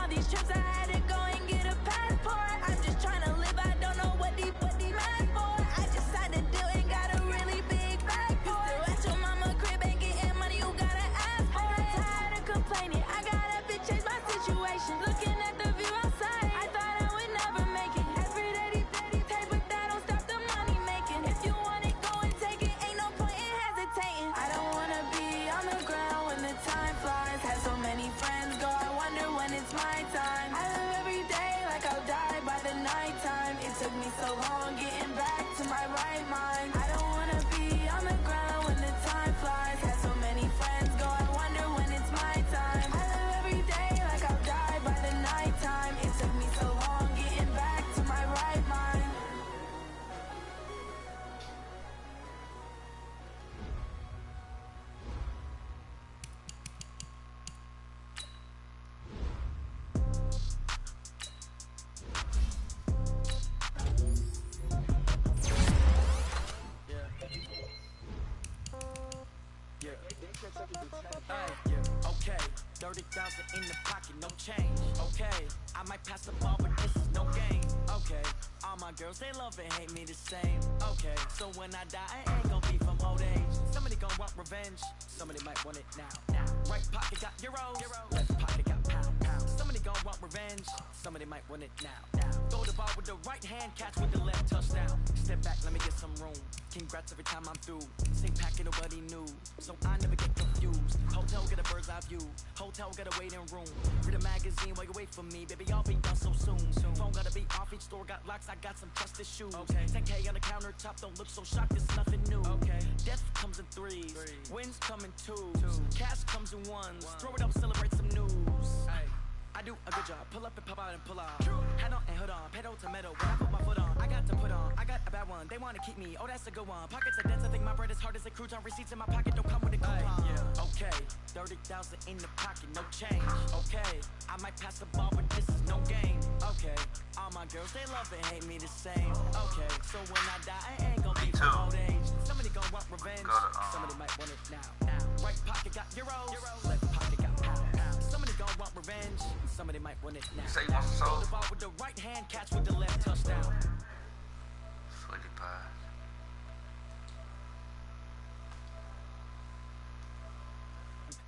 all these trips, I had to go and get a passport. I'm just trying to live, I don't know what the mad for. I just signed a deal and got a really big bag for it. You still at your mama crib and getting money, you gotta ask for it. I got tired of complaining, I got up and changed my situation. Looking at the view outside, I thought I would never make it. Every day they pay, but that don't stop the money making. If you want it, go and take it, ain't no point in hesitating. I don't wanna be on the ground when the time flies. Had so many friends go, I wonder when it's my time. I live every day like I'll die by the nighttime. It took me so long getting back to my right mind. I don't wanna be on the ground when the time flies. Had so many friends go, I wonder when it's my time. I live every day like I'll die by the nighttime. It took me so long getting back to my right mind. Okay, 30,000 in the pocket, no change. Okay, I might pass the ball, but this is no game. Okay, all my girls, they love and hate me the same. Okay, so when I die, I ain't gon' be from old age. Somebody gon' want revenge, somebody might want it now. Right pocket got euros, left pocket got pound. Somebody gon' want revenge, somebody might want it now. Throw the ball with the right hand, catch with the left, touchdown. Step back, let me get some room. Congrats every time I'm through. Same packet, nobody knew, so I never get confused. Hotel get a bird's eye view. Hotel got a waiting room. Read a magazine while you wait for me, baby. I'll be done so soon. Phone gotta be off. Each store got locks. I got some trusted shoes. Okay. 10K on the countertop. Don't look so shocked. It's nothing new. Okay. Death comes in threes. Wins come in twos. Cash comes in ones. Throw it up, celebrate some news. I do a good job. Pull up and pop out and pull out. Head on and hood on. Pedal to metal. When I put my foot on, I got to put on. I got a bad one. They want to keep me. Oh, that's a good one. Pockets are dense. I think my bread is hard as a crouton. Receipts in my pocket don't come with a coupon. Okay. 30,000 in the pocket, no change. Okay. I might pass the ball, but this is no game. Okay. All my girls, they love and hate me the same. Okay. So when I die, I ain't gonna be from old age. Somebody gonna want revenge. Somebody might want it now. Right pocket got euros. Left pocket got pound. Somebody gon' want revenge, somebody might want it now. You say you want some Throw soul? the ball with the right hand, catch with the left, touchdown. Sweetie pie.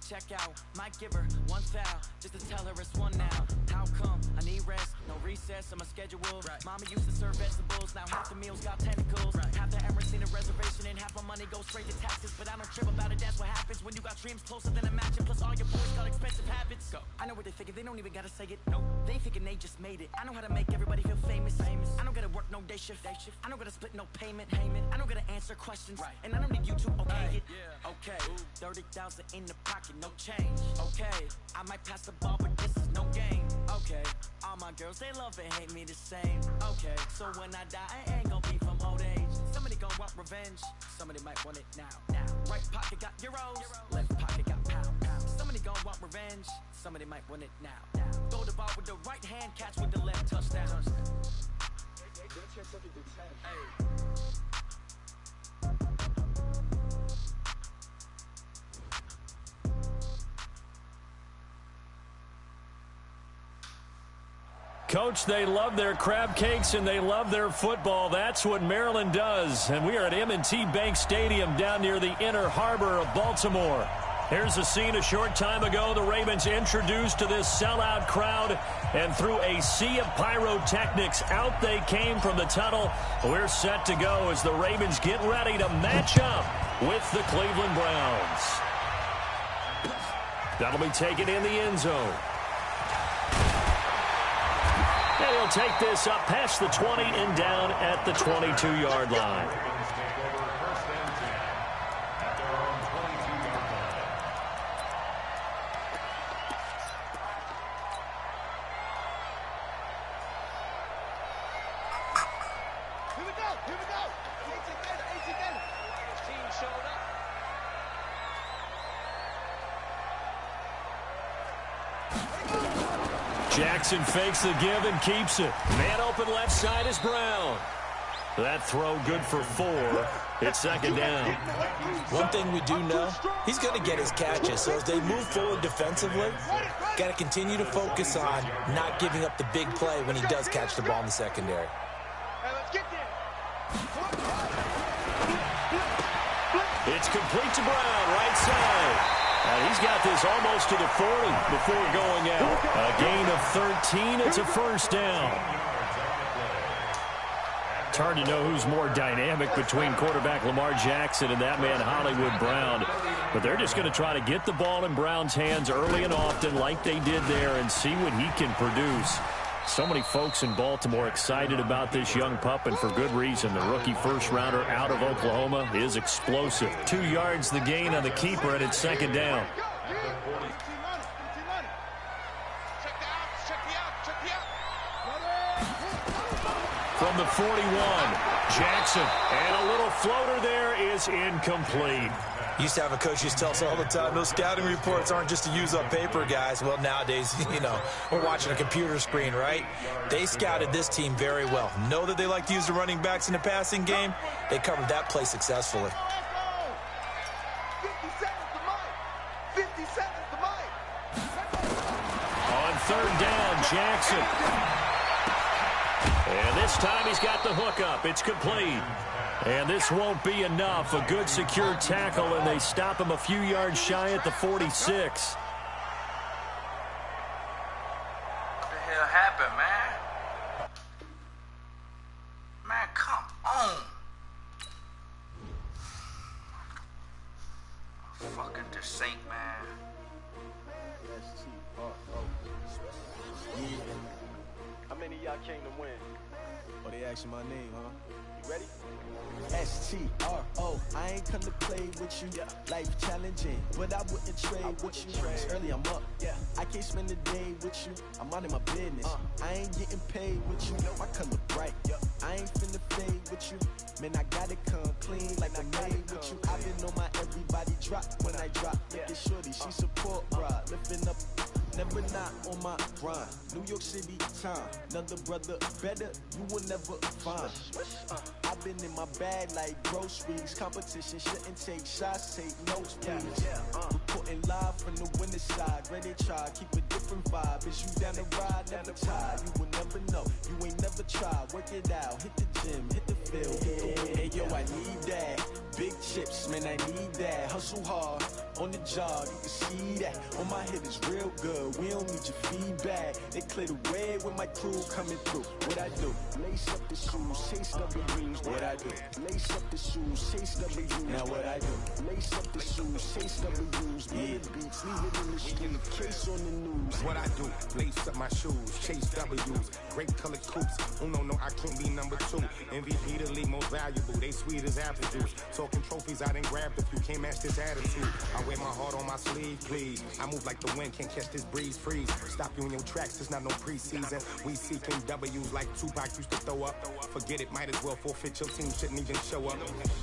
Check out, might give her one foul, just to tell her it's one now. How come? I need rest, no recess on my schedule. Mama used to serve vegetables, now half the meals got tentacles. Half the Emirates in a reservation and half my money goes straight to taxes. But I don't trip about it, that's what happens when you got dreams closer than a match. Plus all your boys got expensive habits. I know what they thinking, they don't even gotta say it. No, they thinking they just made it. I know how to make everybody feel famous. I don't gotta work no day shift. I don't gotta split no payment. I don't gotta answer questions, and I don't need you to okay it. Okay, 30,000 in the pocket, no change. Okay, I might pass the ball, but this is no game. Okay, all my girls, they love and hate me the same. Okay, so when I die, I ain't gon' be from old age. Somebody gon' want revenge, somebody might want it now. Right pocket got euros, left pocket got pound. Somebody gon' want revenge, somebody might want it now. Throw the ball with the right hand, catch with the left, touchdown. Coach, they love their crab cakes and they love their football. That's what Maryland does. And we are at M&T Bank Stadium down near the Inner Harbor of Baltimore. Here's a scene a short time ago. The Ravens introduced to this sellout crowd, and through a sea of pyrotechnics, out they came from the tunnel. We're set to go as the Ravens get ready to match up with the Cleveland Browns. That'll be taken in the end zone. And he'll take this up past the 20 and down at the 22-yard line. Jackson fakes the give and keeps it. Man open left side is Brown. That throw good for 4. It's second down. One thing we do know, he's going to get his catches. So as they move forward defensively, got to continue to focus on not giving up the big play when he does catch the ball in the secondary. It's complete to Brown, right side. And he's got this almost to the 40 before going out. A gain of 13. It's a first down. It's hard to know who's more dynamic between quarterback Lamar Jackson and that man Hollywood Brown. But they're just going to try to get the ball in Brown's hands early and often like they did there and see what he can produce. So many folks in Baltimore excited about this young pup, and for good reason. The rookie first-rounder out of Oklahoma is explosive. 2 yards the gain on the keeper, and it's second down. From the 41, Jackson, and a little floater there is incomplete. Used to have a coach used to tell us all the time, those scouting reports aren't just to use up paper, guys. Well, nowadays, we're watching a computer screen, right? They scouted this team very well. Know that they like to use the running backs in the passing game. They covered that play successfully. 50 seconds to Mike. On third down, Jackson. And this time he's got the hook up. It's complete. And this won't be enough. A good secure tackle, and they stop him a few yards shy at the 46. What the hell happened, man? Man, come on. Fucking Saint, man. How many of y'all came to win? Oh, they asking my name, huh? You ready? S-T-R-O, I ain't come to play with you. Life challenging, but I wouldn't trade with you. It's early, I'm up. I can't spend the day with you. I'm out of my business. I ain't getting paid with you. My color bright. I ain't finna fade with you. Man, I gotta come clean like I made with you. I've been on my everybody drop when I drop. Look at shorty, she support ride. Lifting up, never not on my grind. New York City time, another brother better, you will never find. I've been in my bag like groceries. Competition shouldn't take shots, take notes, please. Reporting live from the winning side. Ready to try, keep a different vibe. Is you down the ride, never tired. You will never know, you ain't never tried. Work it out, hit the gym, hit the field. Hey yo, I need that. Big chips, man, I need that. Hustle hard, on the job, you can see that. On my head is real good, we don't need your feedback. They clear the way with my crew coming through. What I do? Lace up the shoes, chase W's. What I do? Lace up the shoes, chase W's. Now what I do? Lace up the shoes, chase W's. Big beats, leave it in the street, case on the news. What I do? Lace up my shoes, chase W's. Great colored coops. Oh no, I can't be number 2. MVP the league most valuable. They sweet as apple juice. Talking trophies, I done grabbed a few. Can't match this attitude. I wear my heart on my sleeve, please. I move like the wind, can't catch this breeze, freeze. Stop you in your tracks, it's not no preseason. We seeking W's like Tupac used to throw up. Forget it, might as well forfeit. Your team shouldn't even show up.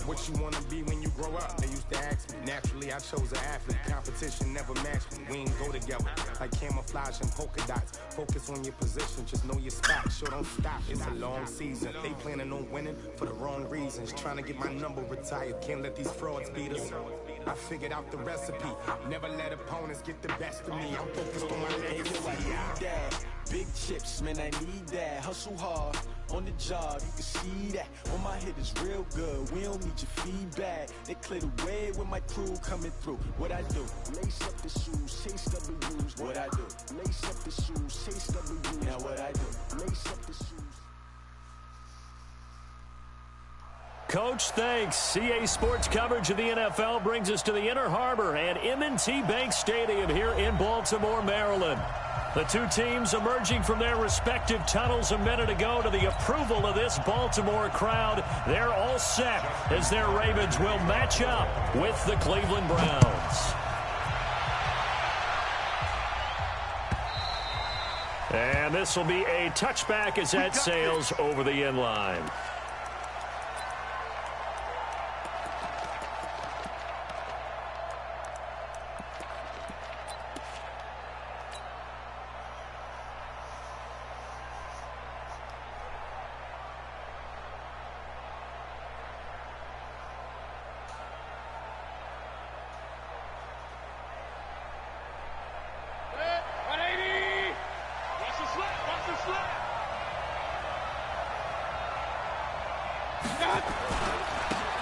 What you wanna be when you grow up? They used to ask me. Naturally, I chose an athlete. Competition never matched me. We ain't go together like camouflage and polka dots. Focus on your position, just know your spot. Sure, don't stop. It's a long season. They planning on winning for the wrong reasons. Trying to get my number retired. Can't let these frauds beat us. I figured out the recipe. Never let opponents get the best of me. I'm focused on my legacy. Big chips, man, I need that. Hustle hard, on the job, you can see that. On my head is real good, we don't need your feedback. They clear the way with my crew coming through. What I do? Lace up the shoes, chase W's. What I do? Lace up the shoes, chase W's. Now what I do? Lace up the shoes. Coach, thanks. CA Sports coverage of the NFL brings us to the Inner Harbor at M&T Bank Stadium here in Baltimore, Maryland. The two teams emerging from their respective tunnels a minute ago to the approval of this Baltimore crowd. They're all set as their Ravens will match up with the Cleveland Browns. And this will be a touchback as that sails over the end line.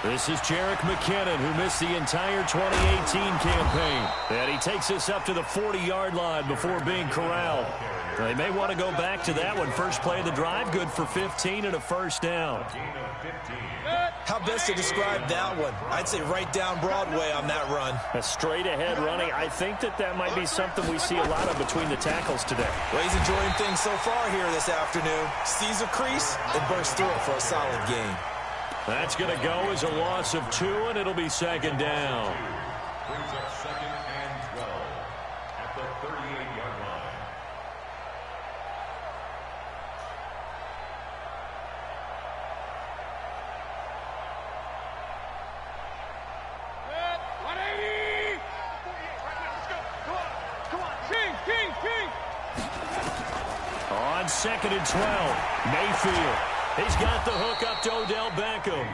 This is Jerick McKinnon, who missed the entire 2018 campaign. And he takes us up to the 40-yard line before being corralled. They may want to go back to that one. First play of the drive, good for 15 and a first down. How best to describe that one? I'd say right down Broadway on that run. A straight-ahead running. I think that might be something we see a lot of between the tackles today. Well, he's enjoying things so far here this afternoon. Sees a crease and bursts through it for a solid gain. That's going to go as a loss of 2, and it'll be second down. Brings up second and 12 at the 38-yard line. On second and 12, Mayfield. He's got the hook up to Odell Beckham.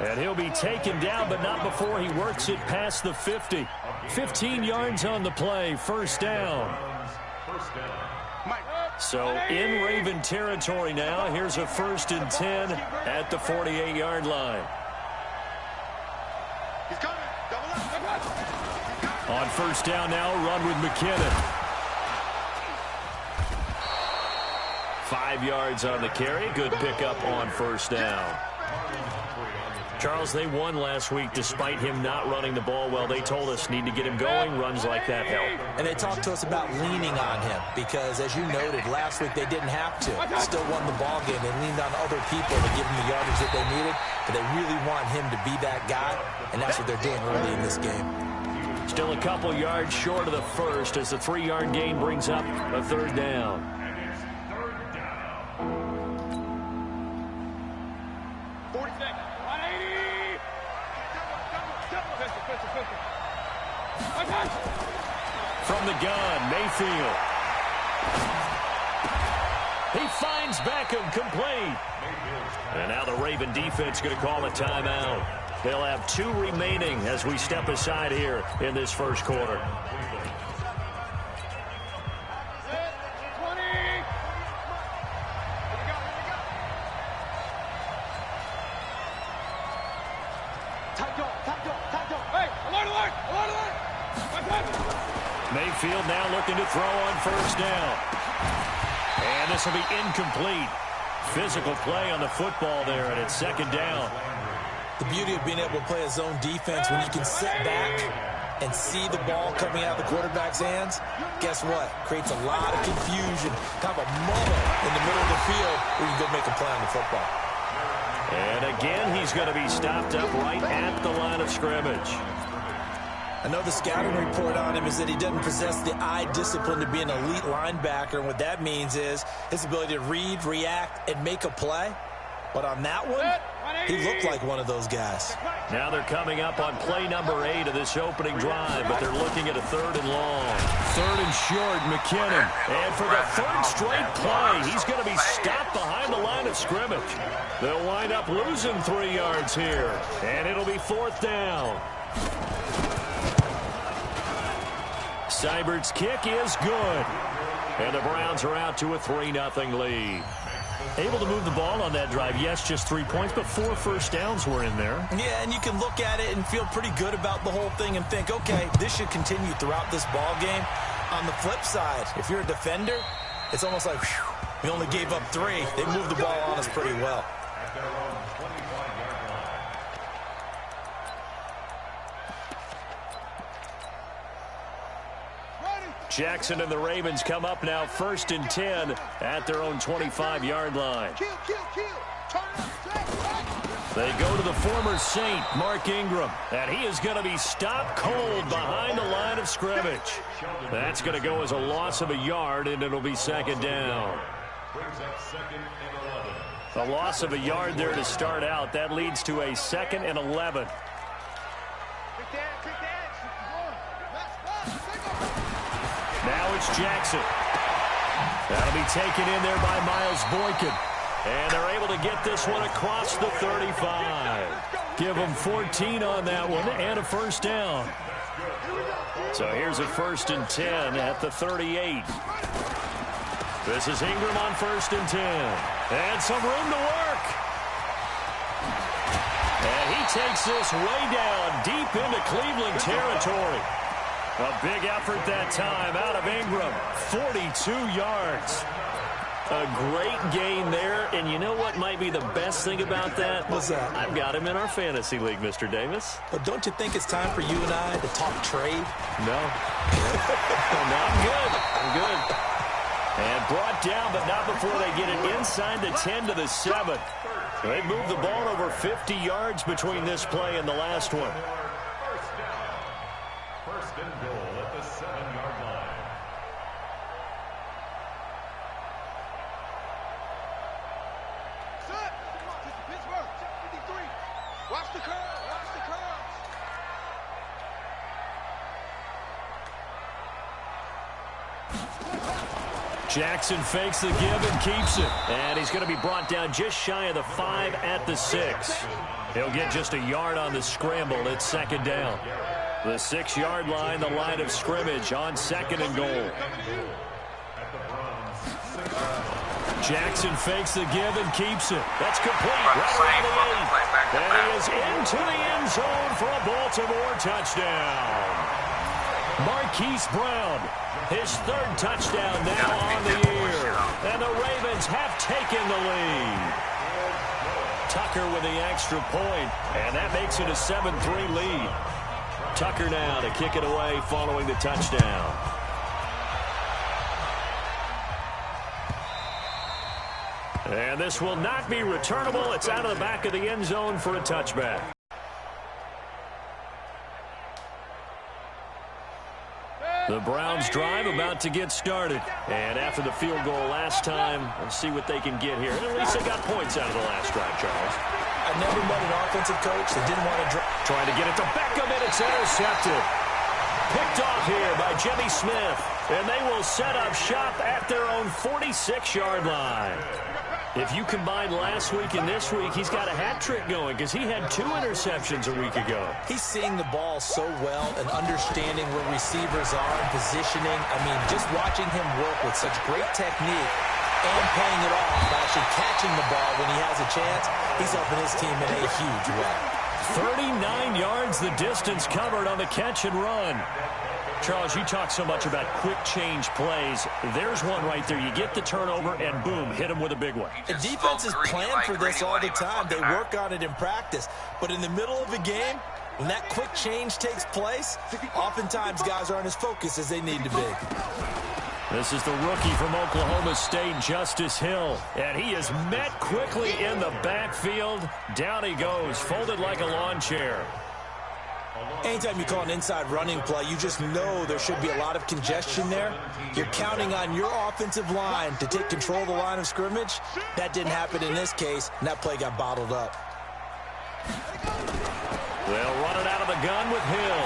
And he'll be taken down, but not before he works it past the 50. 15 yards on the play, first down. So in Raven territory now. Here's a 1st and 10 at the 48-yard line. On first down now, run with McKinnon. 5 yards on the carry. Good pickup on first down. Charles, they won last week despite him not running the ball well. They told us need to get him going. Runs like that help. And they talked to us about leaning on him because, as you noted, last week they didn't have to. Still won the ball game. They leaned on other people to give him the yardage that they needed, but they really want him to be that guy, and that's what they're doing early in this game. Still a couple yards short of the first as the 3-yard gain brings up a third down. From the gun, Mayfield. He finds Beckham complete. And now the Raven defense going to call a timeout. They'll have 2 remaining as we step aside here in this first quarter. Mayfield now looking to throw on first down. And this will be incomplete. Physical play on the football there, and it's second down. The beauty of being able to play a zone defense when you can sit back and see the ball coming out of the quarterback's hands, guess what? Creates a lot of confusion, kind of a muddle in the middle of the field where you can go make a play on the football. And again, he's going to be stopped up right at the line of scrimmage. I know the scouting report on him is that he doesn't possess the eye discipline to be an elite linebacker, and what that means is his ability to read, react, and make a play. But on that one, he looked like one of those guys. Now they're coming up on play number 8 of this opening drive, but they're looking at a 3rd and long. 3rd and short, McKinnon. And for the 3rd straight play, he's going to be stopped behind the line of scrimmage. They'll wind up losing 3 yards here, and it'll be 4th down. Seibert's kick is good. And the Browns are out to a 3-0 lead. Able to move the ball on that drive. Yes, just 3 points, but 4 first downs were in there. Yeah, and you can look at it and feel pretty good about the whole thing and think, okay, this should continue throughout this ball game. On the flip side, if you're a defender, it's almost like, whew, we only gave up 3. They moved the ball on us pretty well. Jackson and the Ravens come up now 1st and 10 at their own 25-yard line. They go to the former Saint, Mark Ingram, and he is going to be stopped cold behind the line of scrimmage. That's going to go as a loss of a yard, and it'll be second down. A loss of a yard there to start out. That leads to a 2nd and 11. Now it's Jackson. That'll be taken in there by Miles Boykin. And they're able to get this one across the 35. Give them 14 on that one and a first down. So here's a 1st and 10 at the 38. This is Ingram on 1st and 10. And some room to work. And he takes this way down, deep into Cleveland territory. A big effort that time out of Ingram. 42 yards. A great gain there, and you know what might be the best thing about that? What's that? I've got him in our fantasy league, Mr. Davis. But don't you think it's time for you and I to talk trade? No. No, I'm good. I'm good. And brought down, but not before they get it inside the 10 to the 7. They moved the ball over 50 yards between this play and the last one. First down. First and goal at the 7-yard line. Set. This is Pittsburgh. 53. Watch the curve. Watch the curve. Jackson fakes the give and keeps it. And he's going to be brought down just shy of the 5 at the 6. He'll get just a yard on the scramble. It's second down. The 6-yard line, the line of scrimmage on second and goal. Jackson fakes the give and keeps it. That's complete. Right around the 8. And he is into the end zone for a Baltimore touchdown. Marquise Brown, his 3rd touchdown now on the year. And the Ravens have taken the lead. Tucker with the extra point, and that makes it a 7-3 lead. Tucker now to kick it away following the touchdown. And this will not be returnable. It's out of the back of the end zone for a touchback. The Browns drive about to get started. And after the field goal last time, let's see what they can get here. At least they got points out of the last drive, Charles. I never met an offensive coach that didn't want to drive. Trying to get it to Beckham, and it's intercepted. Picked off here by Jimmy Smith. And they will set up shop at their own 46-yard line. If you combine last week and this week, he's got a hat trick going because he had 2 interceptions a week ago. He's seeing the ball so well and understanding where receivers are and positioning. I mean, just watching him work with such great technique and paying it off by actually catching the ball when he has a chance, he's helping his team in a huge way. 39 yards the distance covered on the catch and run. Charles, you talk so much about quick change plays. There's one right there. You get the turnover, and boom, hit him with a big one. The defenses plan for this all the time. They work on it in practice. But in the middle of a game, when that quick change takes place, oftentimes guys aren't as focused as they need to be. This is the rookie from Oklahoma State, Justice Hill. And he is met quickly in the backfield. Down he goes, folded like a lawn chair. Anytime you call an inside running play, you just know there should be a lot of congestion there. You're counting on your offensive line to take control of the line of scrimmage. That didn't happen in this case, and that play got bottled up. They'll run it out of the gun with Hill.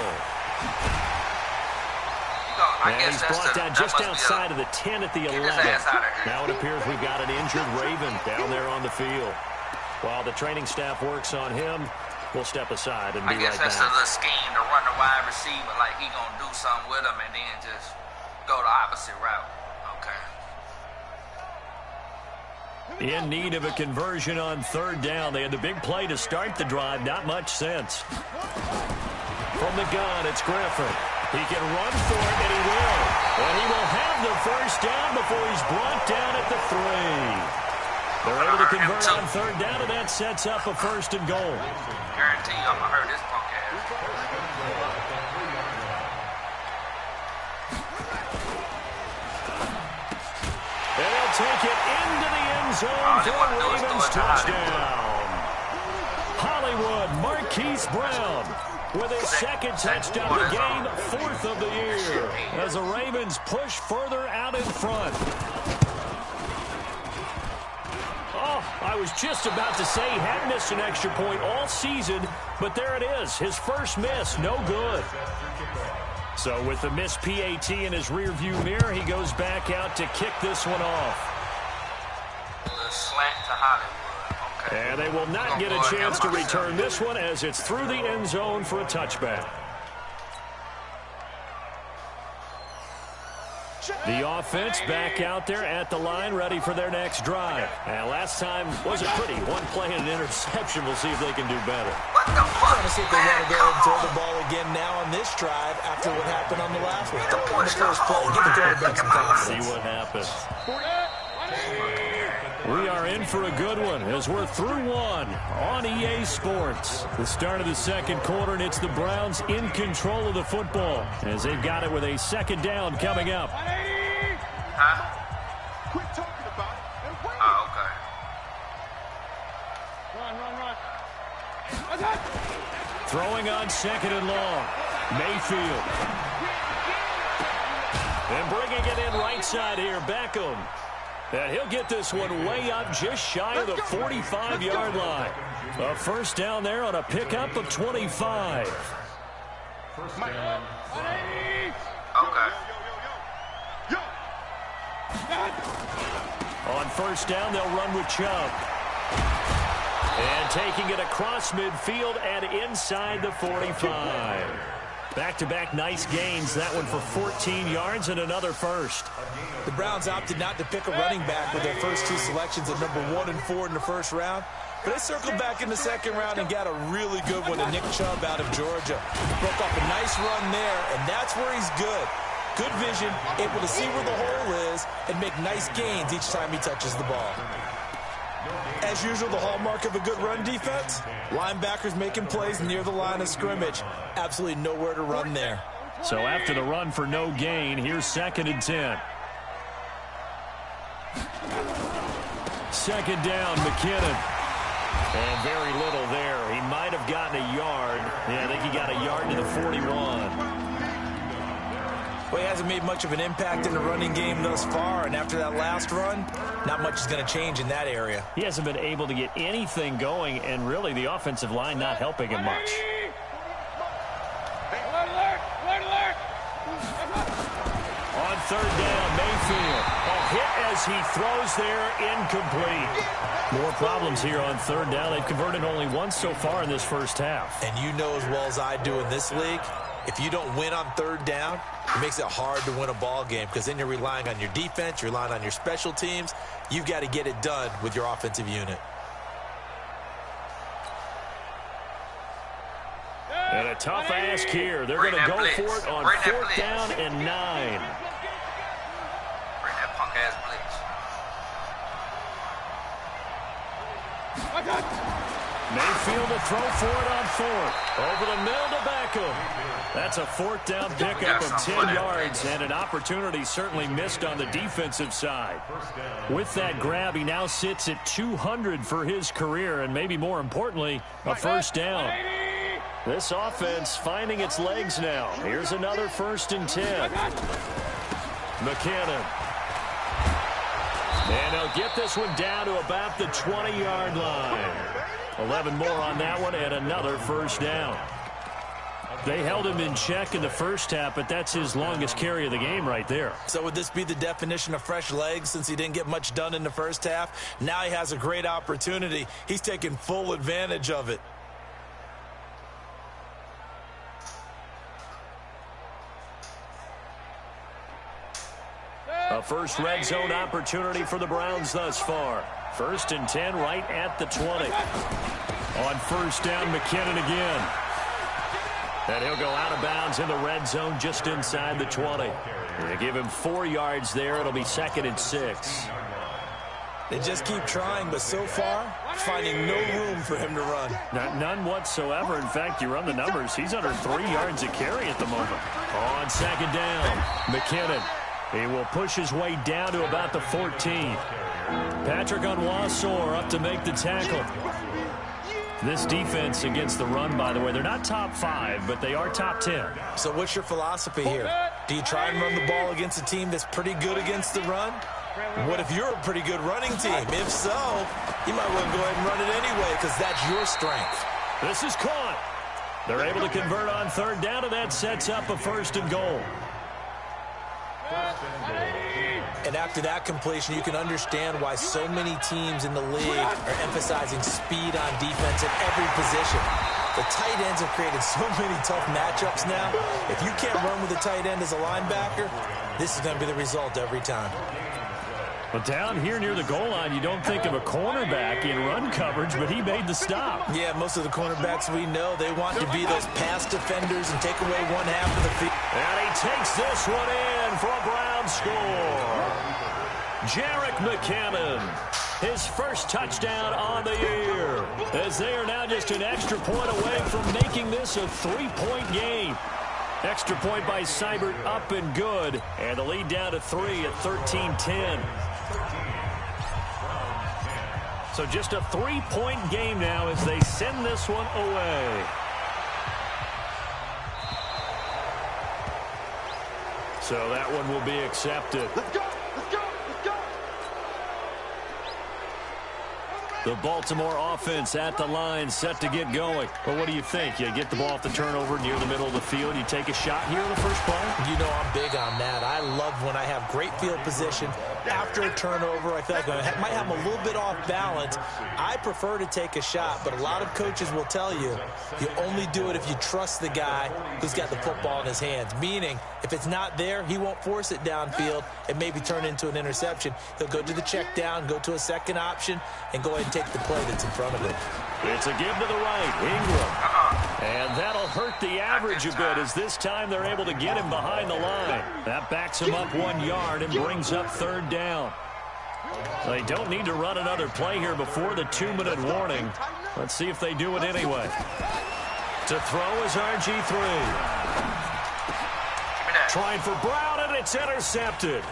And he's brought down just outside of the 10 at the 11. Now it appears we've got an injured Raven down there on the field. While the training staff works on him, we'll step aside and be right back. I guess that's a little scheme to run the wide receiver like he gonna do something with him and then just go the opposite route. Okay. In need of a conversion on 3rd down. They had the big play to start the drive. Not much sense. From the gun, it's Griffin. He can run for it, and he will. And he will have the 1st down before he's brought down at the 3. They're able to convert on 3rd down, and that sets up a 1st and goal. Guarantee you I'm going to hurt this punk ass. And they'll take it into the end zone for a Ravens touchdown. Hollywood, Marquise Brown with his 2nd touchdown of the game, 4th of the year, as the Ravens push further out in front. Oh, I was just about to say he had missed an extra point all season, but there it is. His first miss, no good. So with the missed PAT in his rearview mirror, he goes back out to kick this one off. A little slant to Hollywood. Okay. And they will not get a chance to return this one as it's through the end zone for a touchback. The offense back out there at the line, ready for their next drive. And last time wasn't pretty. One play and an interception. We'll see if they can do better. What the fuck? I want to see if they want to go and throw the ball again now on this drive after what happened on the last one. On the first play, give the quarterback some confidence. See what happens. We are in for a good one as we're through one on EA Sports. The start of the second quarter, and it's the Browns in control of the football as they've got it with a second down coming up. Huh? Quit talking about it and win. Oh, okay. Run. Throwing on second and long. Mayfield. And bringing it in right side here, Beckham. And he'll get this one way up just shy of the 45-yard line. A first down there on a pickup of 25. First down. Okay. On first down, they'll run with Chubb. And taking it across midfield and inside the 45. Back-to-back nice gains. That one for 14 yards and another first. The Browns opted not to pick a running back with their first two selections at number 1 and 4 in the first round. But they circled back in the second round and got a really good one to Nick Chubb out of Georgia. Broke off a nice run there, and that's where he's good. Good vision, able to see where the hole is, and make nice gains each time he touches the ball. As usual, the hallmark of a good run defense, linebackers making plays near the line of scrimmage. Absolutely nowhere to run there. So after the run for no gain, here's 2nd and 10. Second down, McKinnon. And very little there. He might have gotten a yard. Yeah, I think he got a yard to the 41. Well, he hasn't made much of an impact in the running game thus far, and after that last run, not much is going to change in that area. He hasn't been able to get anything going, and really the offensive line not helping him much. On third down, Mayfield. A hit as he throws there, incomplete. More problems here on third down. They've converted only once so far in this first half. And you know as well as I do in this league, if you don't win on third down, it makes it hard to win a ball game because then you're relying on your defense, you're relying on your special teams. You've got to get it done with your offensive unit. And a tough ask here. They're going to go for it on fourth down and 9. Bring that punk-ass blitz. Mayfield to throw for it on fourth. Over the middle to Beckham. That's a fourth down pickup of 10 yards and an opportunity certainly missed on the defensive side. With that grab, he now sits at 200 for his career and maybe more importantly, a first down. This offense finding its legs now. Here's another 1st and 10. McKinnon. And they'll get this one down to about the 20-yard line. 11 more on that one and another first down. They held him in check in the first half, but that's his longest carry of the game right there. So would this be the definition of fresh legs since he didn't get much done in the first half? Now he has a great opportunity. He's taking full advantage of it. A first red zone opportunity for the Browns thus far. 1st and 10 right at the 20. On first down, McKinnon again. And he'll go out of bounds in the red zone just inside the 20. They give him 4 yards there. It'll be 2nd and 6. They just keep trying, but so far, finding no room for him to run. None whatsoever. In fact, you run the numbers. He's under 3 yards a carry at the moment. On second down, McKinnon. He will push his way down to about the 14. Patrick Onwuasor up to make the tackle. This defense against the run, by the way, they're not top 5, but they are top 10. So what's your philosophy here? Do you try and run the ball against a team that's pretty good against the run? What if you're a pretty good running team? If so, you might want to go ahead and run it anyway because that's your strength. This is caught. They're able to convert on third down, and that sets up a 1st and goal. And after that completion, you can understand why so many teams in the league are emphasizing speed on defense at every position. The tight ends have created so many tough matchups now. If you can't run with a tight end as a linebacker, this is going to be the result every time. But down here near the goal line, you don't think of a cornerback in run coverage, but he made the stop. Yeah, most of the cornerbacks we know, they want to be those pass defenders and take away one half of the field. And he takes this one in for a Brown score. Jarek McCammon, his first touchdown on the year, as they are now just an extra point away from making this a 3-point game. Extra point by Seibert up and good, and the lead down to 3 at 13-10. So just a 3-point game now as they send this one away. So that one will be accepted. Let's go! Let's go! Let's go! The Baltimore offense at the line, set to get going. Well, what do you think? You get the ball off the turnover near the middle of the field. You take a shot here in the first play? You know I'm big on that. I love when I have great field position. After a turnover, I feel like I might have them a little bit off balance. I prefer to take a shot, but a lot of coaches will tell you, you only do it if you trust the guy who's got the football in his hands. Meaning, if it's not there, he won't force it downfield and maybe turn into an interception. He'll go to the check down, go to a second option, and go ahead and take the play that's in front of him. It's a give to the right, Ingram. And that'll hurt the average a bit as this time they're able to get him behind the line. That backs him up 1 yard and brings up third down. They don't need to run another play here before the 2-minute warning. Let's see if they do it anyway. To throw is RG3. Trying for Brown, and it's intercepted.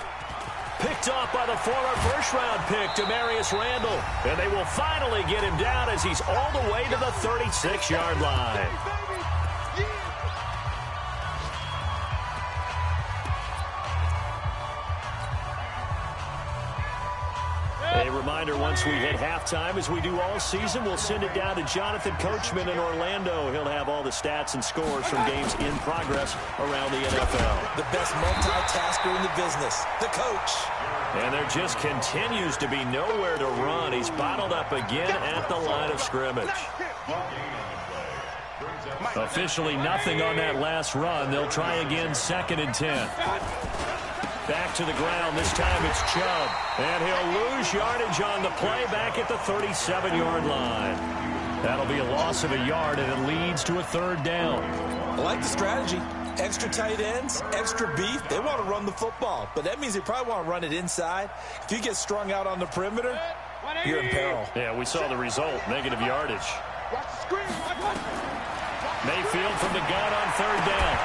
Picked off by the former first-round pick, Demarius Randall. And they will finally get him down as he's all the way to the 36-yard line. A reminder, once we hit halftime, as we do all season, we'll send it down to Jonathan Coachman in Orlando. He'll have all the stats and scores from games in progress around the NFL. The best multitasker in the business, the coach. And there just continues to be nowhere to run. He's bottled up again at the line of scrimmage. Officially nothing on that last run. They'll try again, 2nd and 10. Back to the ground. This time it's Chubb. And he'll lose yardage on the play back at the 37-yard line. That'll be a loss of a yard, and it leads to a third down. I like the strategy. Extra tight ends, extra beef. They want to run the football, but that means they probably want to run it inside. If you get strung out on the perimeter, you're in peril. Yeah, we saw the result, negative yardage. Mayfield from the gun on third down.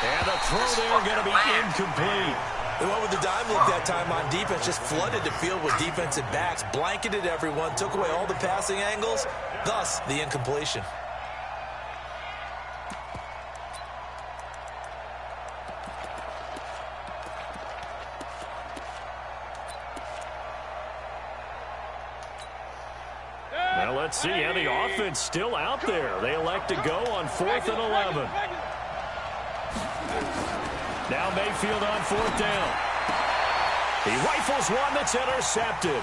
And the throw there going to be incomplete. They went with the dime look that time on defense, just flooded the field with defensive backs, blanketed everyone, took away all the passing angles, thus the incompletion. Now let's see how the offense still out there. They elect to go on 4th and 11. Now Mayfield on 4th down. He rifles one that's intercepted.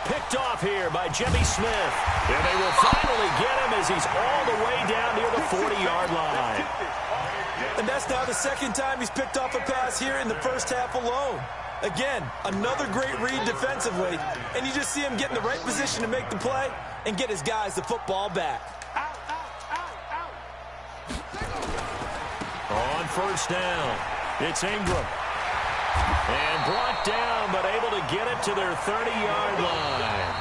Picked off here by Jimmy Smith. And they will finally get him as he's all the way down near the 40-yard line. And that's now the second time he's picked off a pass here in the first half alone. Again, another great read defensively. And you just see him get in the right position to make the play and get his guys the football back. On first down, it's Ingram. And brought down, but able to get it to their 30-yard line.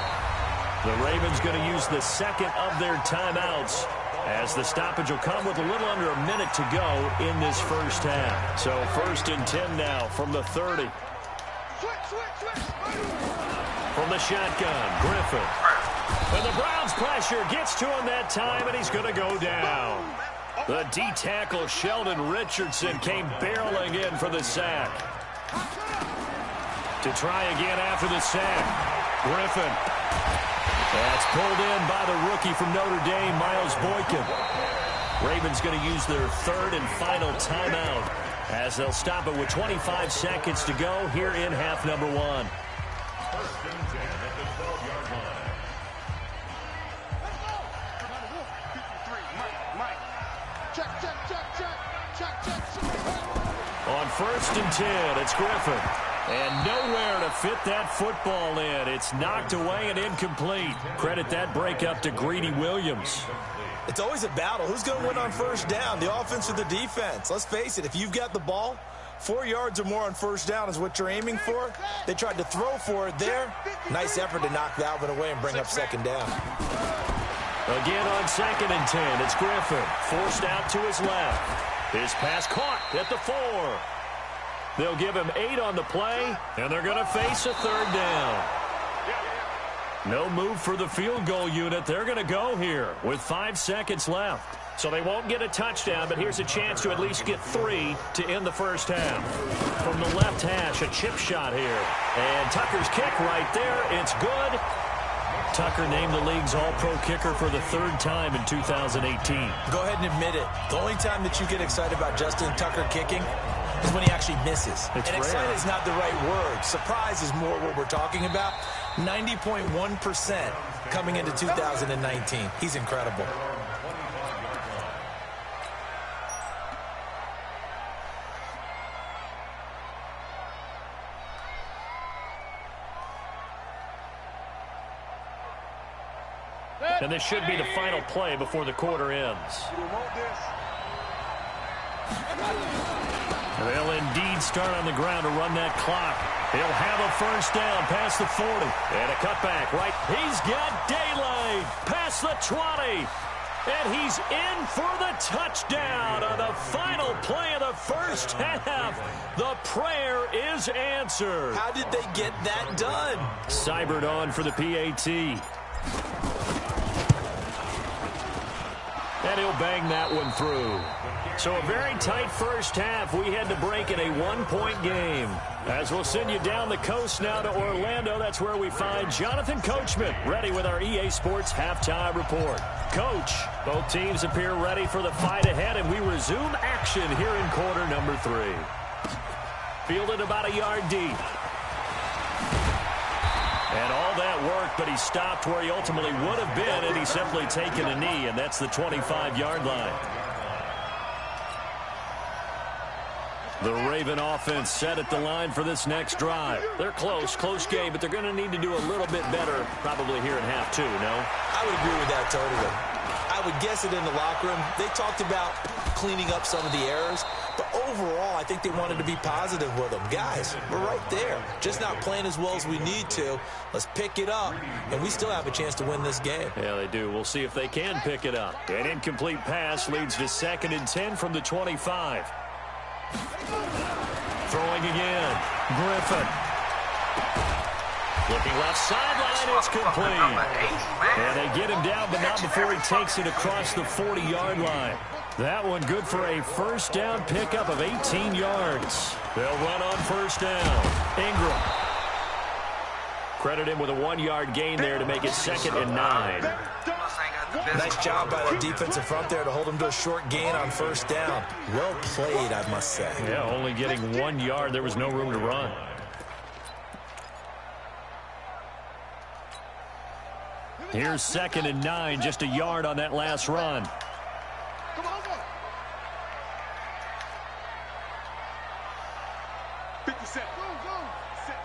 The Ravens going to use the second of their timeouts, as the stoppage will come with a little under a minute to go in this first half. So 1st and 10 now from the 30. From the shotgun, Griffin. And the Browns pressure gets to him that time, and he's going to go down. The D-tackle, Sheldon Richardson, came barreling in for the sack. To try again after the sack, Griffin. That's pulled in by the rookie from Notre Dame, Miles Boykin. Ravens going to use their third and final timeout as they'll stop it with 25 seconds to go here in half number 1. On 1st and 10. It's Griffin. And nowhere to fit that football in. It's knocked away and incomplete. Credit that breakup to Greedy Williams. It's always a battle. Who's going to win on 1st down, the offense or the defense? Let's face it, if you've got the ball, 4 yards or more on 1st down is what you're aiming for. They tried to throw for it there. Nice effort to knock that one away and bring up 2nd down. Again on 2nd and 10, it's Griffin. Forced out to his left. His pass caught at the 4. They'll give him 8 on the play, and they're going to face a 3rd down. No move for the field goal unit. They're going to go here with 5 seconds left. So they won't get a touchdown, but here's a chance to at least get 3 to end the 1st half. From the left hash, a chip shot here. And Tucker's kick right there. It's good. Tucker named the league's all-pro kicker for the 3rd time in 2018. Go ahead and admit it. The only time that you get excited about Justin Tucker kicking is when he actually misses. And excited is not the right word. Surprise is more what we're talking about. 90.1% coming into 2019. He's incredible. And this should be the final play before the quarter ends. They'll indeed start on the ground to run that clock. He'll have a 1st down past the 40. And a cutback right. He's got daylight past the 20. And he's in for the touchdown on the final play of the 1st half. The prayer is answered. How did they get that done? Cybered on for the PAT. And he'll bang that one through. So a very tight 1st half. We had to break in a 1-point game. As we'll send you down the coast now to Orlando, that's where we find Jonathan Coachman, ready with our EA Sports Halftime Report. Coach, both teams appear ready for the fight ahead, and we resume action here in quarter number 3. Fielded about a yard deep. And all that work, but he stopped where he ultimately would have been, and he's simply taken a knee, and that's the 25-yard line. The Raven offense set at the line for this next drive. They're close game, but they're going to need to do a little bit better probably here in half 2, no? I would agree with that totally. I would guess it in the locker room. They talked about cleaning up some of the errors, but overall, I think they wanted to be positive with them. Guys, we're right there. Just not playing as well as we need to. Let's pick it up, and we still have a chance to win this game. Yeah, they do. We'll see if they can pick it up. An incomplete pass leads to 2nd and 10 from the 25. Throwing again. Griffin. Looking left sideline, it's complete. And they get him down, but not before he takes it across the 40-yard line. That one good for a 1st down pickup of 18 yards. They'll run on 1st down. Ingram. Credit him with a 1-yard gain there to make it 2nd and 9. Nice job by the defensive front there to hold him to a short gain on 1st down. Well played, I must say. Yeah, only getting 1 yard. There was no room to run. Here's 2nd and 9, just a yard on that last run. Come on, go. 50 set. Go. Set.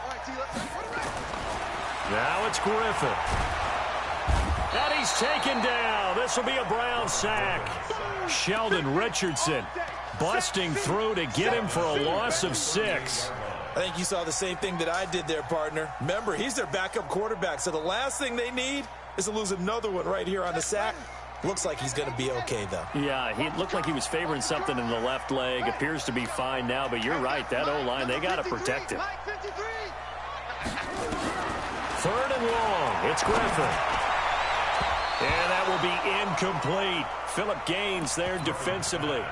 All right, T, let's go. Now it's Griffin. And he's taken down. This will be a Brown sack. Sheldon Richardson busting through to get him for a loss of 6. I think you saw the same thing that I did there, partner. Remember, he's their backup quarterback, so the last thing they need is to lose another one right here on the sack. Looks like he's going to be okay, though. Yeah, he looked like he was favoring something in the left leg. Appears to be fine now, but you're right. That O-line, they got to protect him. 3rd and long. It's Griffin. And that will be incomplete. Phillip Gaines there defensively.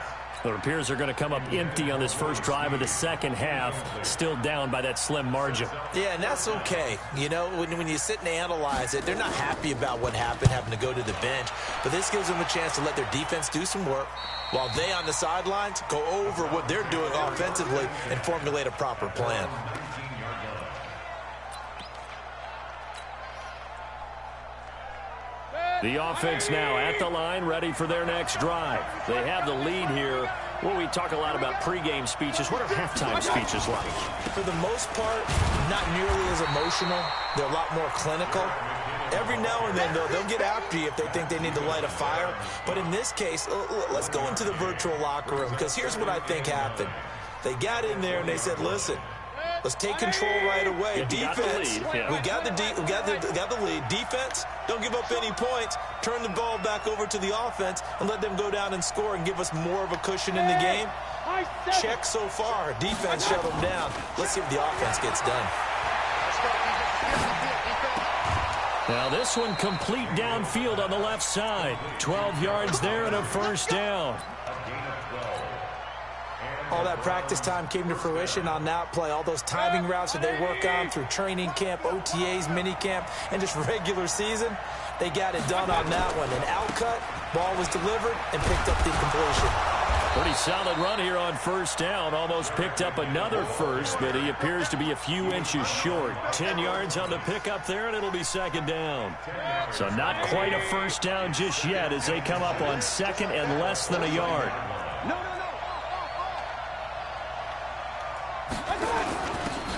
It appears they're going to come up empty on this first drive of the 2nd half, still down by that slim margin. Yeah, and that's okay. You know, when you sit and analyze it, they're not happy about what happened, having to go to the bench. But this gives them a chance to let their defense do some work while they on the sidelines go over what they're doing offensively and formulate a proper plan. The offense now at the line, ready for their next drive. They have the lead here Well, we talk a lot about pregame speeches. What are halftime speeches like? For the most part, not nearly as emotional. They're a lot more clinical. Every now and then, though, they'll get after you if they think they need to light a fire. But in this case, let's go into the virtual locker room, because here's what I think happened. They got in there and they said, listen, let's take control right away. Defense, we got the lead. Defense, don't give up any points. Turn the ball back over to the offense and let them go down and score and give us more of a cushion in the game. Check so far. Defense shut them down. Let's see if the offense gets done. Now this one complete downfield on the left side. 12 yards there and a first down. All that practice time came to fruition on that play. All those timing routes that they work on through training camp, OTAs, minicamp, and just regular season, they got it done on that one. An outcut, ball was delivered, and picked up the completion. Pretty solid run here on first down. Almost picked up another first, but he appears to be a few inches short. 10 yards on the pickup there, and it'll be second down. So not quite a first down just yet as they come up on second and less than a yard.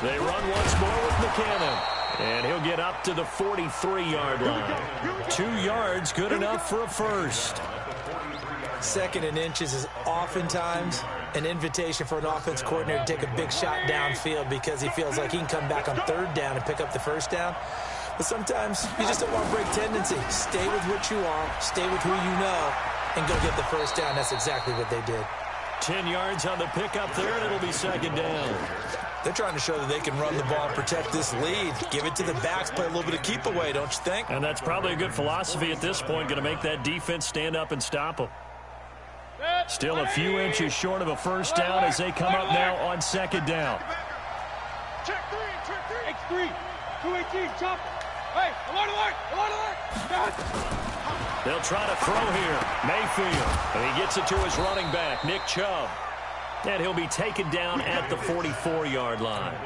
They run once more with McCannon. And he'll get up to the 43-yard line. 2 yards, good enough for a first. Second and inches is oftentimes an invitation for an offense coordinator to take a big shot downfield because he feels like he can come back on third down and pick up the first down. But sometimes you just don't want to break tendency. Stay with what you are, stay with who you know, and go get the first down. That's exactly what they did. 10 yards on the pickup there, and it'll be second down. They're trying to show that they can run the ball and protect this lead. Give it to the backs, play a little bit of keep away, don't you think? And that's probably a good philosophy at this point, going to make that defense stand up and stop them. Still a few inches short of a first down as they come up now on second down. Check three. X3. 218, chop. Hey, alert. They'll try to throw here. Mayfield. And he gets it to his running back, Nick Chubb. And he'll be taken down at the 44-yard line.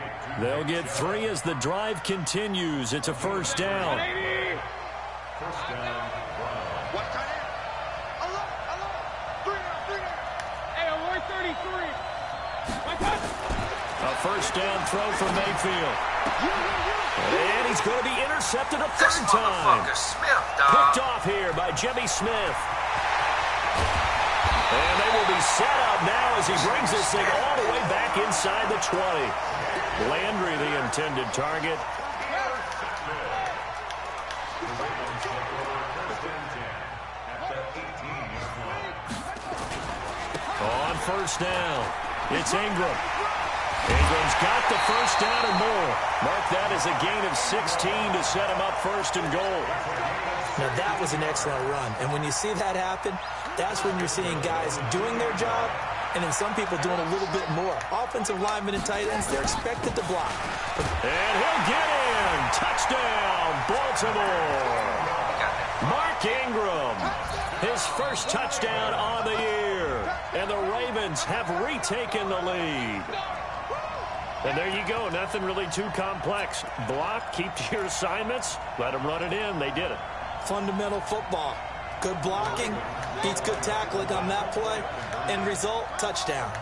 They'll get 3 as the drive continues. It's a first down. First down. What time? Hey, alert 33. A first down throw for Mayfield. And he's going to be intercepted a third time. Picked off here by Jimmy Smith. And they will be set up now as he brings this thing all the way back inside the 20. Landry, the intended target. On first down, it's Ingram. Ingram's got the first down and more. Mark that as a gain of 16 to set him up first and goal. Now, that was an excellent run. And when you see that happen, that's when you're seeing guys doing their job and then some people doing a little bit more. Offensive linemen and tight ends, they're expected to block. And he'll get in. Touchdown, Baltimore. Mark Ingram, his first touchdown on the year. And the Ravens have retaken the lead. And there you go. Nothing really too complex. Block, keep to your assignments, let them run it in. They did it. Fundamental football. Good blocking, beats good tackling on that play. End result, touchdown.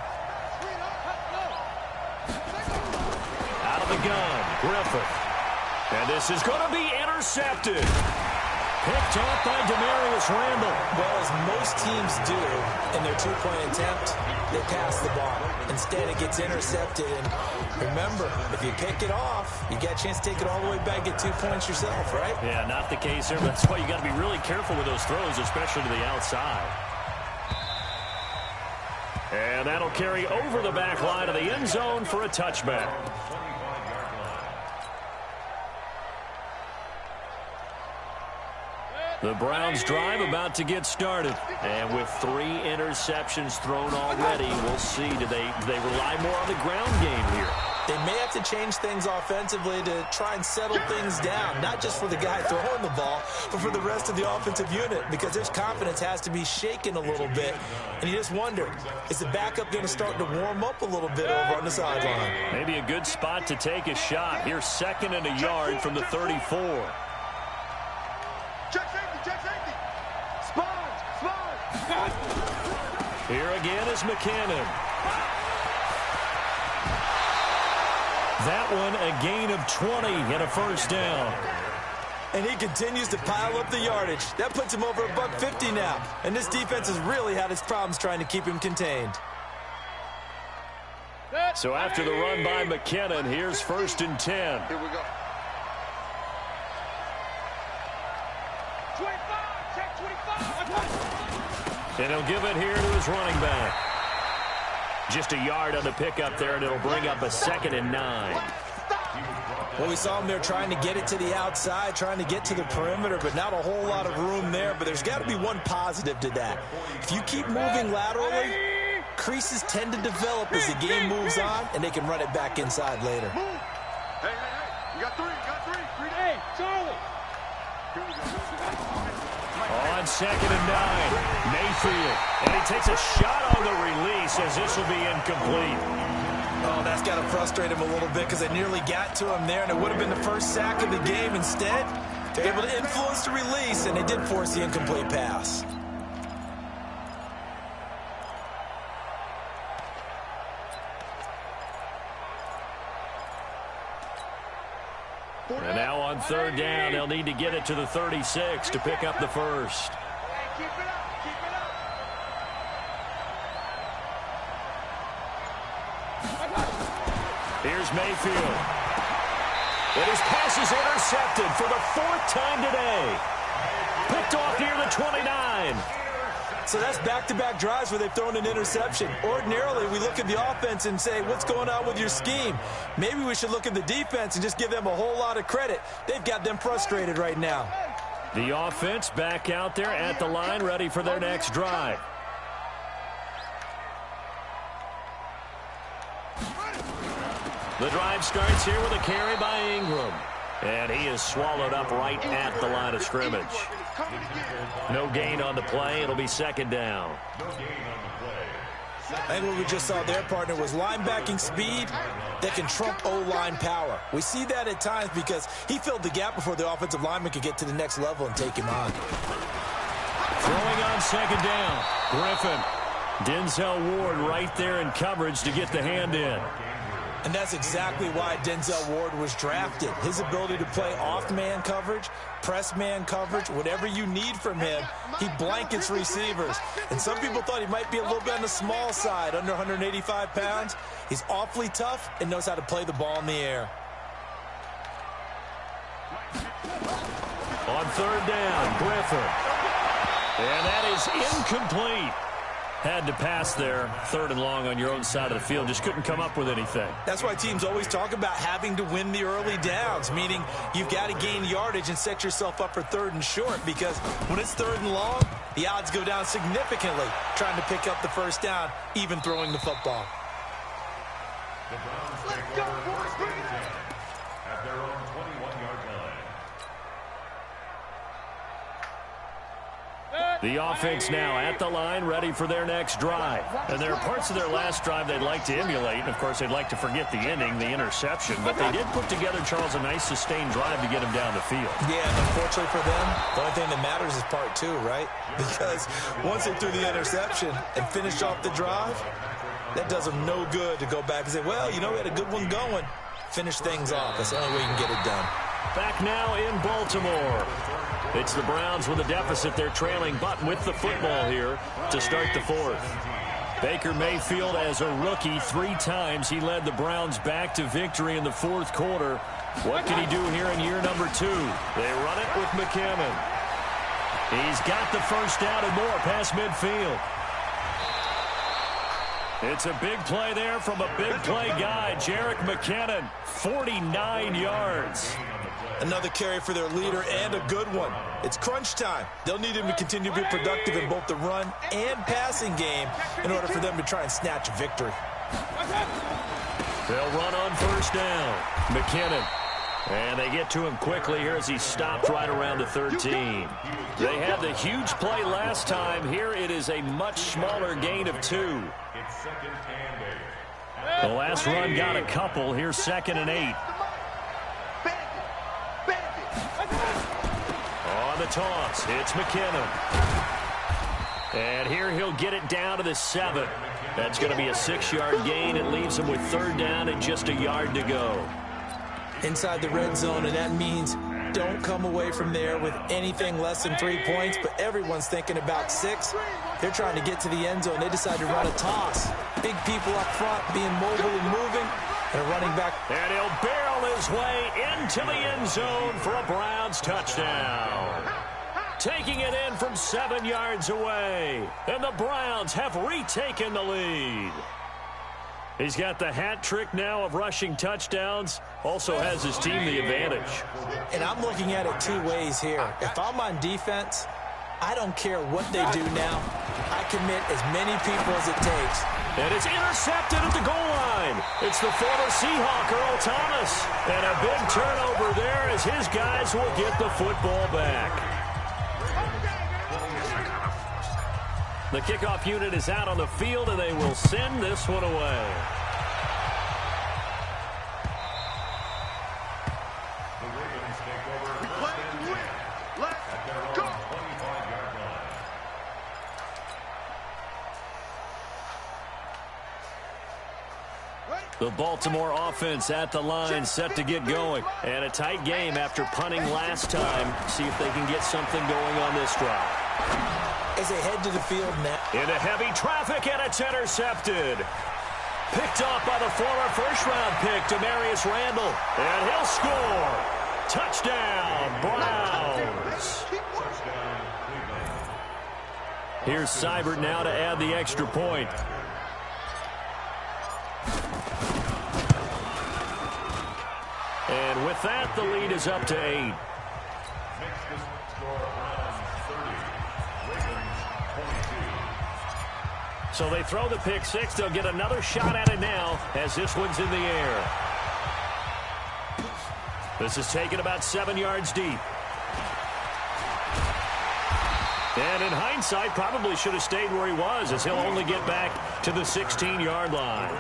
Out of the gun, Griffith. And this is going to be intercepted. Picked off by Demarius Randall. Well, as most teams do in their two-point attempt, they pass the ball. Instead, it gets intercepted. And remember, if you pick it off, you get a chance to take it all the way back, get 2 points yourself, right? Yeah, not the case here. That's why you got to be really careful with those throws, especially to the outside. And that'll carry over the back line of the end zone for a touchback. The Browns drive about to get started. And with 3 interceptions thrown already, we'll see. Do they rely more on the ground game here? They may have to change things offensively to try and settle things down, not just for the guy throwing the ball, but for the rest of the offensive unit, because their confidence has to be shaken a little bit. And you just wonder, is the backup going to start to warm up a little bit over on the sideline? Maybe a good spot to take a shot. Here's 2nd and a yard from the 34. Here again is McKinnon. That one a gain of 20 and a first down. And he continues to pile up the yardage. That puts him over $150 now. And this defense has really had its problems trying to keep him contained. So after the run by McKinnon, here's 1st and 10. Here we go. 25, check 25. And he'll give it here to his running back. Just a yard on the pickup there, and it'll bring up a 2nd and 9. Well, we saw him there trying to get it to the outside, trying to get to the perimeter, but not a whole lot of room there. But there's got to be one positive to that. If you keep moving laterally, creases tend to develop as the game moves on, and they can run it back inside later. Hey, hey, hey. You got three. Hey, Charlie. Here we go. On 2nd and 9, Mayfield. And he takes a shot on the release as this will be incomplete. Oh, that's got to frustrate him a little bit because they nearly got to him there, and it would have been the first sack of the game. Instead, they're able to influence the release, and they did force the incomplete pass. And now on 3rd down, they'll need to get it to the 36 to pick up the first. Hey, keep it up. Here's Mayfield. And his pass is intercepted for the 4th time today. Picked off near the 29. So that's back-to-back drives where they've thrown an interception. Ordinarily, we look at the offense and say, what's going on with your scheme? Maybe we should look at the defense and just give them a whole lot of credit. They've got them frustrated right now. The offense back out there at the line, ready for their next drive. The drive starts here with a carry by Ingram. And he is swallowed up right at the line of scrimmage. No gain on the play. It'll be 2nd down. I think what we just saw their partner was linebacking speed that can trump O-line power. We see that at times because he filled the gap before the offensive lineman could get to the next level and take him on. Throwing on 2nd down. Griffin. Denzel Ward right there in coverage to get the hand in. And that's exactly why Denzel Ward was drafted. His ability to play off-man coverage, press-man coverage, whatever you need from him, he blankets receivers. And some people thought he might be a little bit on the small side, under 185 pounds. He's awfully tough and knows how to play the ball in the air. On 3rd down, Griffin. And that is incomplete. Had to pass there, 3rd and long on your own side of the field. Just couldn't come up with anything. That's why teams always talk about having to win the early downs, meaning you've got to gain yardage and set yourself up for 3rd and short, because when it's 3rd and long, the odds go down significantly trying to pick up the first down, even throwing the football. Let's go, boys. Bring it in. At their own 21-yard line. The offense now at the line, ready for their next drive. And there are parts of their last drive they'd like to emulate. And, of course, they'd like to forget the ending, the interception. But they did put together, Charles, a nice sustained drive to get him down the field. Yeah, and unfortunately for them, the only thing that matters is part 2, right? Because once they threw the interception and finished off the drive, that does them no good to go back and say, well, you know, we had a good one going. Finish things off. That's the only way you can get it done. Back now in Baltimore. It's the Browns with a deficit. They're trailing, but with the football here to start the 4th. Baker Mayfield, as a rookie, 3 times he led the Browns back to victory in the 4th quarter. What can he do here in year number 2? They run it with McKinnon. He's got the first down and more past midfield. It's a big play there from a big play guy, Jerick McKinnon, 49 yards. Another carry for their leader, and a good one. It's crunch time. They'll need him to continue to be productive in both the run and passing game in order for them to try and snatch a victory. They'll run on 1st down. McKinnon. And they get to him quickly here as he stopped right around the 13. They had the huge play last time. Here it is a much smaller gain of 2. It's 2nd and 8. The last run got a couple. Here's 2nd and 8. On the toss, it's McKinnon. And here he'll get it down to the 7. That's going to be a 6-yard gain. It leaves him with 3rd down and just a yard to go. Inside the red zone, and that means don't come away from there with anything less than 3 points, but everyone's thinking about 6. They're trying to get to the end zone. They decide to run a toss. Big people up front being mobile and moving, and a running back. And he'll barrel his way into the end zone for a Browns touchdown. Taking it in from 7 yards away, and the Browns have retaken the lead. He's got the hat trick now of rushing touchdowns. Also has his team the advantage. And I'm looking at it 2 ways here. If I'm on defense, I don't care what they do now. I commit as many people as it takes. And it's intercepted at the goal line. It's the former Seahawk, Earl Thomas. And a big turnover there as his guys will get the football back. The kickoff unit is out on the field, and they will send this one away. Let's go. The Baltimore offense at the line, set to get going. And a tight game after punting last time. See if they can get something going on this drive. As they head to the field now. Into heavy traffic, and it's intercepted. Picked off by the former first-round pick, Demarius Randall. And he'll score. Touchdown, Browns. Here's Seibert now to add the extra point. And with that, the lead is up to 8. So they throw the pick 6. They'll get another shot at it now as this one's in the air. This is taken about 7 yards deep. And in hindsight, probably should have stayed where he was, as he'll only get back to the 16-yard line.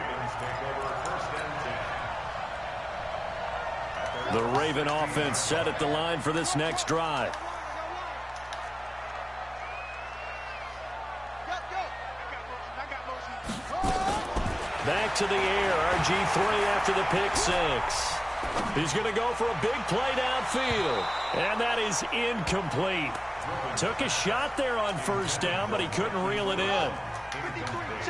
The Raven offense set at the line for this next drive. Back to the air, RG3 after the pick 6. He's going to go for a big play downfield, and that is incomplete. Took a shot there on first down, but he couldn't reel it in.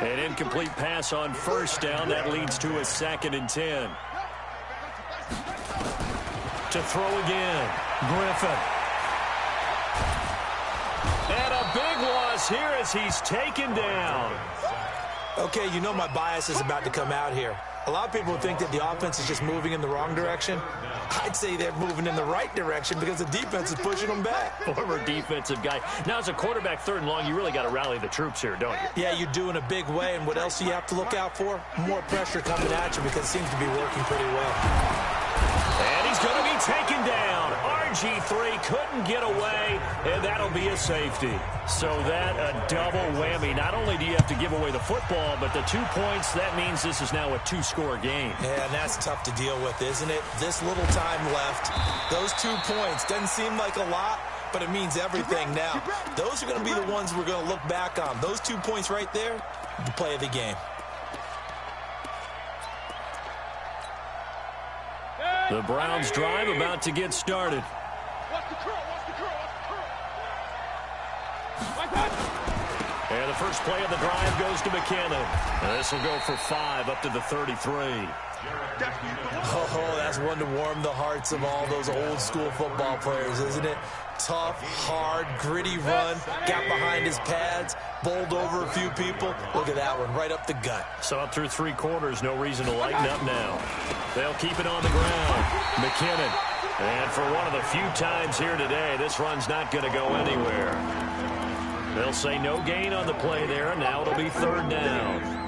An incomplete pass on first down. That leads to a 2nd and 10. To throw again, Griffin. And a big loss here as he's taken down. Okay, you know my bias is about to come out here. A lot of people think that the offense is just moving in the wrong direction. I'd say they're moving in the right direction because the defense is pushing them back. Former defensive guy. Now, as a quarterback 3rd and long, you really got to rally the troops here, don't you? Yeah, you do in a big way. And what else do you have to look out for? More pressure coming at you because it seems to be working pretty well. And he's going to be taken down. RG3 couldn't get away, and that'll be a safety. So that a double whammy. Not only do you have to give away the football, but the 2 points, that means this is now a 2-score game. Yeah, and that's tough to deal with, isn't it? This little time left. Those 2 points doesn't seem like a lot, but it means everything now. Those are going to be the ones we're going to look back on. Those 2 points right there, the play of the game. The Browns drive about to get started. And the first play of the drive goes to McKinnon. And this will go for 5 up to the 33. Oh, that's one to warm the hearts of all those old school football players, isn't it? Tough, hard, gritty run, got behind his pads, bowled over a few people. Look at that one, right up the gut. So up through 3 quarters, no reason to lighten up now. They'll keep it on the ground. McKinnon. And for one of the few times here today, this run's not going to go anywhere. They'll say no gain on the play there, and now it'll be 3rd down.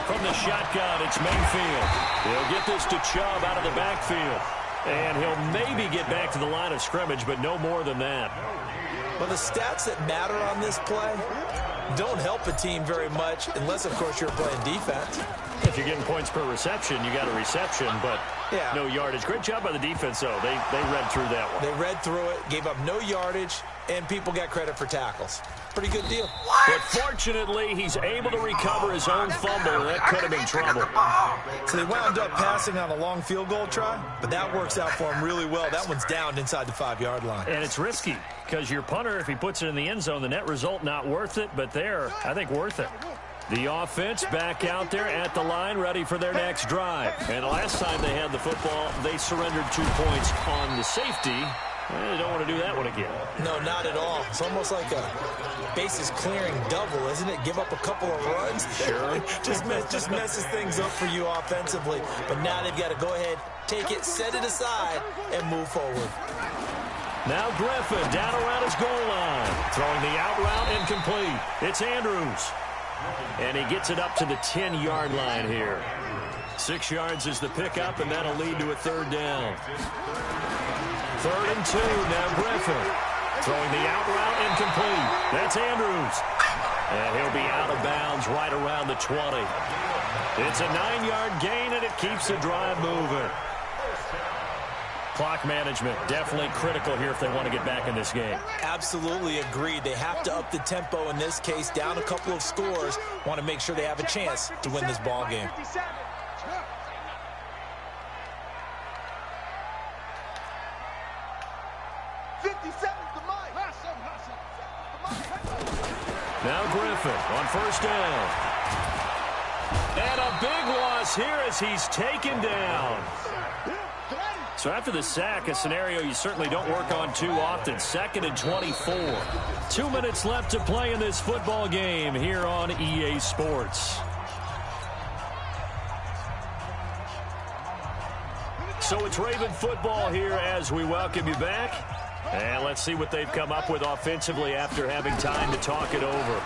From the shotgun, it's Mayfield. He'll get this to Chubb out of the backfield. And he'll maybe get back to the line of scrimmage, but no more than that. Well, the stats that matter on this play don't help a team very much unless, of course, you're playing defense. If you're getting points per reception, you got a reception, but no yardage. Great job by the defense, though. They read through that one. They read through it, gave up no yardage, and people got credit for tackles. Pretty good deal. But fortunately, he's able to recover his own fumble. That could have been trouble. So they wound up passing on a long field goal try, but that works out for him really well. That one's down inside the 5-yard line. And it's risky because your punter, if he puts it in the end zone, the net result not worth it, but there, I think worth it. The offense back out there at the line, ready for their next drive. And the last time they had the football, they surrendered 2 points on the safety. They don't want to do that one again. No, not at all. It's almost like a bases clearing double, isn't it? Give up a couple of runs. Sure. just messes things up for you offensively. But now they've got to go ahead, take it, set it aside, and move forward. Now Griffin down around his goal line. Throwing the out route incomplete. It's Andrews. And he gets it up to the 10-yard line here. 6 yards is the pickup, and that'll lead to a 3rd down. 3rd and 2, now Griffin. Throwing the out route incomplete. That's Andrews. And he'll be out of bounds right around the 20. It's a 9-yard gain, and it keeps the drive moving. Clock management, definitely critical here if they want to get back in this game. Absolutely agreed. They have to up the tempo in this case, down a couple of scores. Want to make sure they have a chance to win this ball game. Now Griffin on 1st down. And a big loss here as he's taken down. So after the sack, a scenario you certainly don't work on too often. 2nd and 24. 2 minutes left to play in this football game here on EA Sports. So it's Raven football here as we welcome you back. And let's see what they've come up with offensively after having time to talk it over.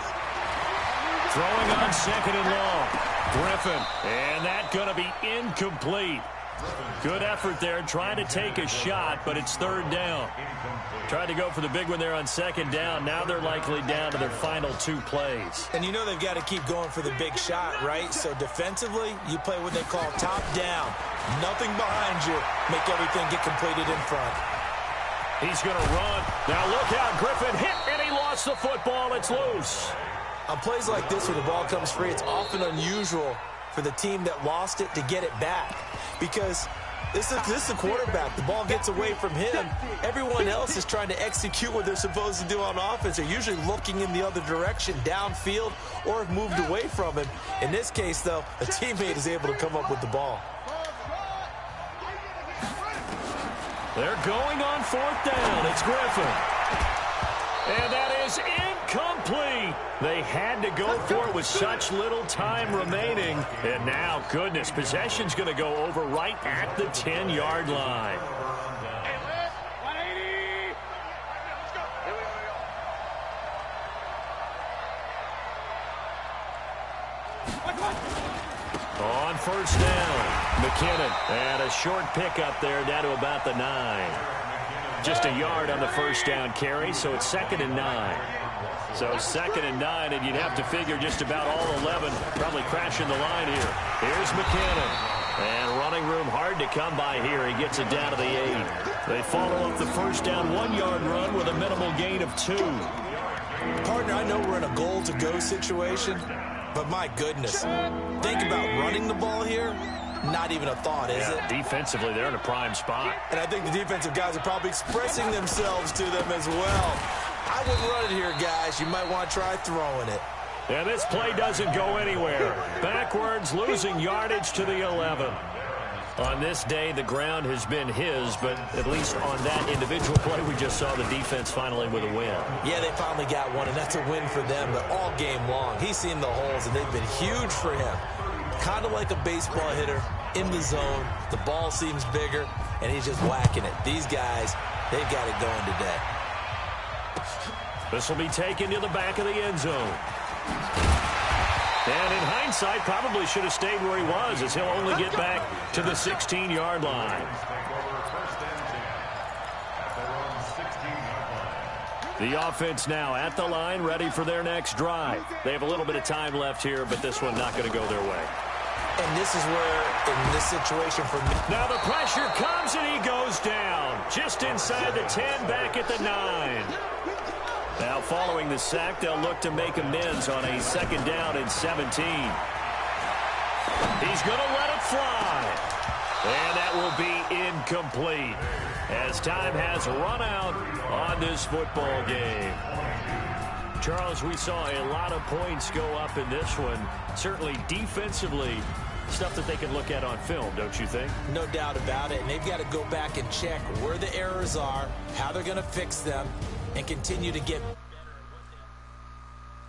Throwing on 2nd and long. Griffin. And that's going to be incomplete. Good effort there, trying to take a shot, but it's 3rd down. Tried to go for the big one there on 2nd down. Now they're likely down to their final 2 plays. And you know they've got to keep going for the big shot, right? So defensively, you play what they call top down. Nothing behind you. Make everything get completed in front. He's going to run. Now look out, Griffin hit, and he lost the football. It's loose. On plays like this where the ball comes free, it's often unusual for the team that lost it to get it back. Because this is the quarterback. The ball gets away from him. Everyone else is trying to execute what they're supposed to do on offense. They're usually looking in the other direction, downfield, or have moved away from him. In this case, though, a teammate is able to come up with the ball. They're going on 4th down. It's Griffin. And that is incomplete. They had to go for it with such little time remaining. And now, goodness, possession's going to go over right at the 10-yard line. On 1st down, McKinnon. And a short pickup there down to about the 9. Just a yard on the 1st down carry, so it's 2nd and 9. So 2nd and 9, and you'd have to figure just about all 11 probably crashing the line here. Here's McKinnon. And running room hard to come by here. He gets it down to the 8. They follow up the 1st down 1-yard run with a minimal gain of 2. Partner, I know we're in a goal-to-go situation, but my goodness, think about running the ball here. Not even a thought, is it? Defensively, they're in a prime spot. And I think the defensive guys are probably expressing themselves to them as well. I wouldn't run it here, guys. You might want to try throwing it. And this play doesn't go anywhere. Backwards, losing yardage to the 11. On this day, the ground has been his, but at least on that individual play, we just saw the defense finally with a win. Yeah, they finally got one, and that's a win for them, but all game long, he's seen the holes, and they've been huge for him. Kind of like a baseball hitter in the zone. The ball seems bigger, and he's just whacking it. These guys, they've got it going today. This will be taken to the back of the end zone. And in hindsight, probably should have stayed where he was, as he'll only get back to the 16-yard line. The offense now at the line, ready for their next drive. They have a little bit of time left here, but this one not going to go their way. And this is where, in this situation for me... Now the pressure comes, and he goes down. Just inside the 10, back at the 9. Now following the sack, they'll look to make amends on a 2nd down and 17. He's going to let it fly. And that will be incomplete, as time has run out on this football game. Charles, we saw a lot of points go up in this one. Certainly defensively, stuff that they can look at on film, don't you think? No doubt about it. And they've got to go back and check where the errors are, how they're going to fix them, and continue to get